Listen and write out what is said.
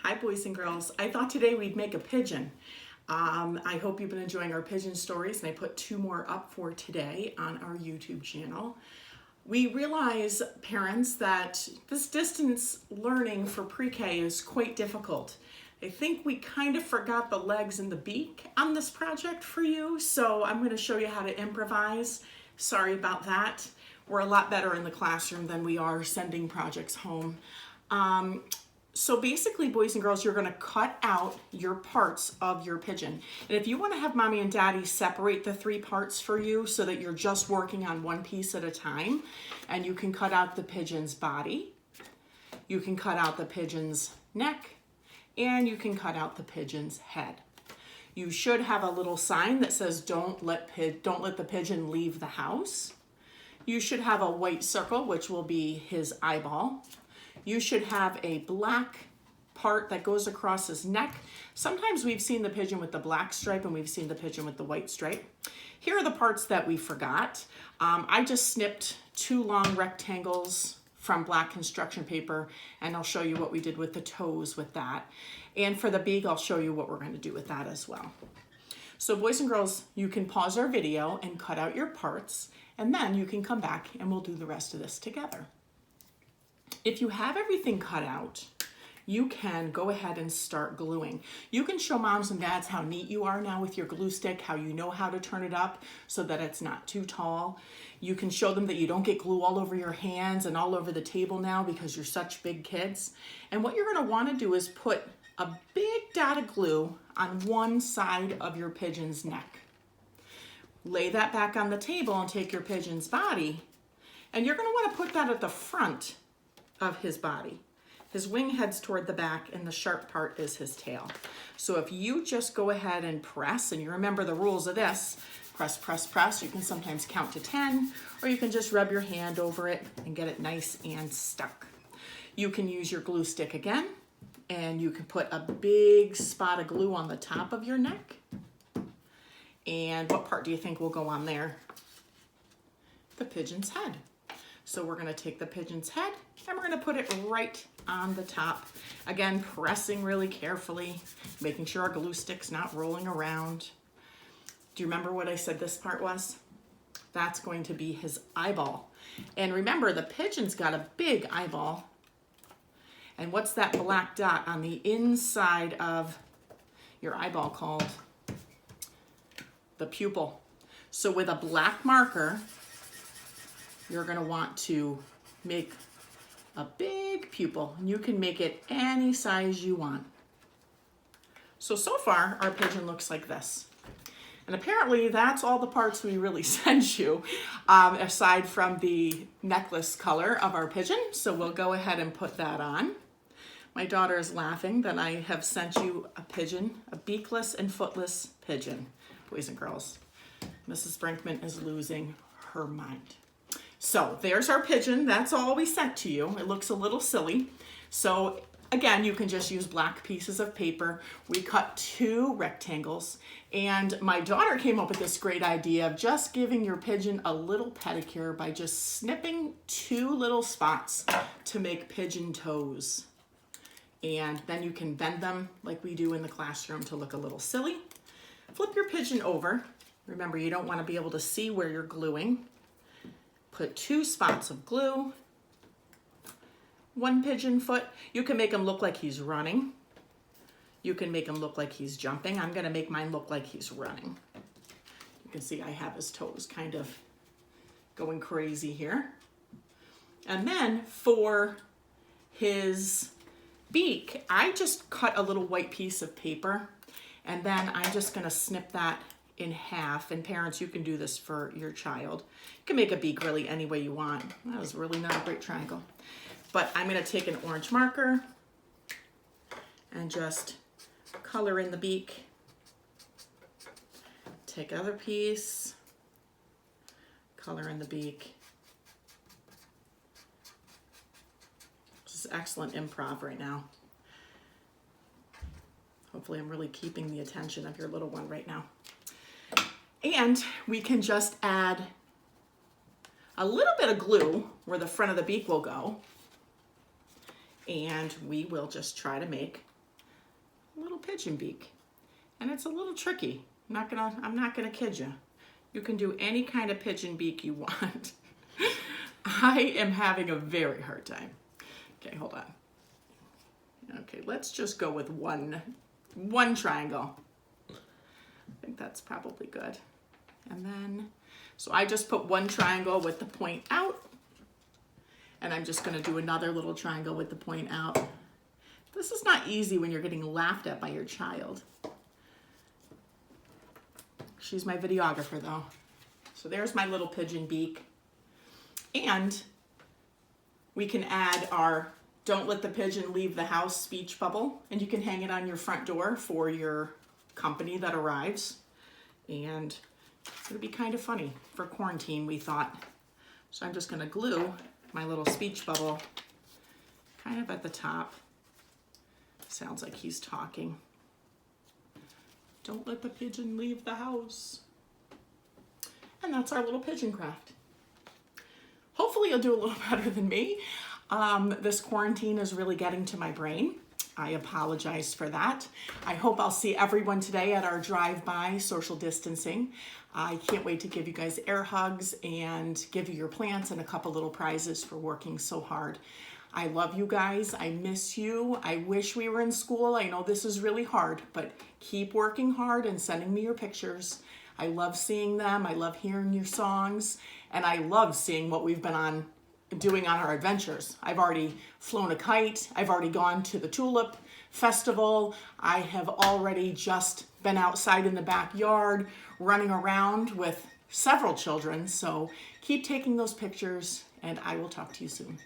Hi boys and girls. I thought today we'd make a pigeon. I hope you've been enjoying our pigeon stories, and I put 2 more up for today on our YouTube channel. We realize, parents, that this distance learning for pre-K is quite difficult. I think we kind of forgot the legs and the beak on this project for you, so I'm going to show you how to improvise. Sorry about that. We're a lot better in the classroom than we are sending projects home. So basically, boys and girls, you're going to cut out your parts of your pigeon. And if you want to have mommy and daddy separate the 3 parts for you so that you're just working on one piece at a time, and you can cut out the pigeon's body, you can cut out the pigeon's neck, and you can cut out the pigeon's head. You should have a little sign that says don't let the pigeon leave the house. You should have a white circle, which will be his eyeball. You should have a black part that goes across his neck. Sometimes we've seen the pigeon with the black stripe and we've seen the pigeon with the white stripe. Here are the parts that we forgot. I just snipped 2 long rectangles from black construction paper, and I'll show you what we did with the toes with that. And for the beak, I'll show you what we're going to do with that as well. So boys and girls, you can pause our video and cut out your parts, and then you can come back and we'll do the rest of this together. If you have everything cut out, you can go ahead and start gluing. You can show moms and dads how neat you are now with your glue stick, how you know how to turn it up so that it's not too tall. You can show them that you don't get glue all over your hands and all over the table now because you're such big kids. And what you're going to want to do is put a big dot of glue on one side of your pigeon's neck. Lay that back on the table and take your pigeon's body, and you're going to want to put that at the front of his body. His wing heads toward the back and the sharp part is his tail. So if you just go ahead and press, and you remember the rules of this, press, press, press. You can sometimes count to 10, or you can just rub your hand over it and get it nice and stuck. You can use your glue stick again, and you can put a big spot of glue on the top of your neck. And what part do you think will go on there? The pigeon's head. So we're going to take the pigeon's head and we're going to put it right on the top. Again, pressing really carefully, making sure our glue stick's not rolling around. Do you remember what I said this part was? That's going to be his eyeball. And remember, the pigeon's got a big eyeball. And what's that black dot on the inside of your eyeball called? The pupil. So with a black marker, you're going to want to make a big pupil. You can make it any size you want. So far, our pigeon looks like this. And apparently, that's all the parts we really sent you, aside from the necklace color of our pigeon. So we'll go ahead and put that on. My daughter is laughing that I have sent you a pigeon, a beakless and footless pigeon. Boys and girls, Mrs. Brinkman is losing her mind. So there's our pigeon. That's all we sent to you. It looks a little silly. So again, you can just use black pieces of paper. We cut 2 rectangles, and my daughter came up with this great idea of just giving your pigeon a little pedicure by just snipping 2 little spots to make pigeon toes. And then you can bend them like we do in the classroom to look a little silly. Flip your pigeon over. Remember, you don't want to be able to see where you're gluing. Put 2 spots of glue, 1 pigeon foot. You can make him look like he's running. You can make him look like he's jumping. I'm going to make mine look like he's running. You can see I have his toes kind of going crazy here. And then for his beak, I just cut a little white piece of paper, and then I'm just going to snip that in half. And parents, you can do this for your child. You can make a beak really any way you want. That was really not a great triangle. But I'm going to take an orange marker and just color in the beak. Take other piece, color in the beak. This is excellent improv right now. Hopefully I'm really keeping the attention of your little one right now. And we can just add a little bit of glue where the front of the beak will go. And we will just try to make little pigeon beak. And it's a little tricky. I'm not gonna kid you. You can do any kind of pigeon beak you want. I am having a very hard time. Okay, hold on. Okay, let's just go with one triangle. I think that's probably good. And then, so I just put one triangle with the point out, and I'm just gonna do another little triangle with the point out. This is not easy when you're getting laughed at by your child. She's my videographer though. So there's my little pigeon beak. And we can add our "Don't let the pigeon leave the house" speech bubble, and you can hang it on your front door for your company that arrives. And it'll be kind of funny for quarantine, we thought. So I'm just gonna glue my little speech bubble kind of at the top. Sounds like he's talking. Don't let the pigeon leave the house. And that's our little pigeon craft. Hopefully you'll do a little better than me. This quarantine is really getting to my brain. I apologize for that. I hope I'll see everyone today at our drive-by social distancing. I can't wait to give you guys air hugs and give you your plants and a couple little prizes for working so hard. I love you guys. I miss you. I wish we were in school. I know this is really hard, but keep working hard and sending me your pictures. I love seeing them. I love hearing your songs, and I love seeing what we've been doing on our adventures. I've already flown a kite. I've already gone to the tulip festival. I have already just been outside in the backyard running around with several children. So keep taking those pictures, and I will talk to you soon.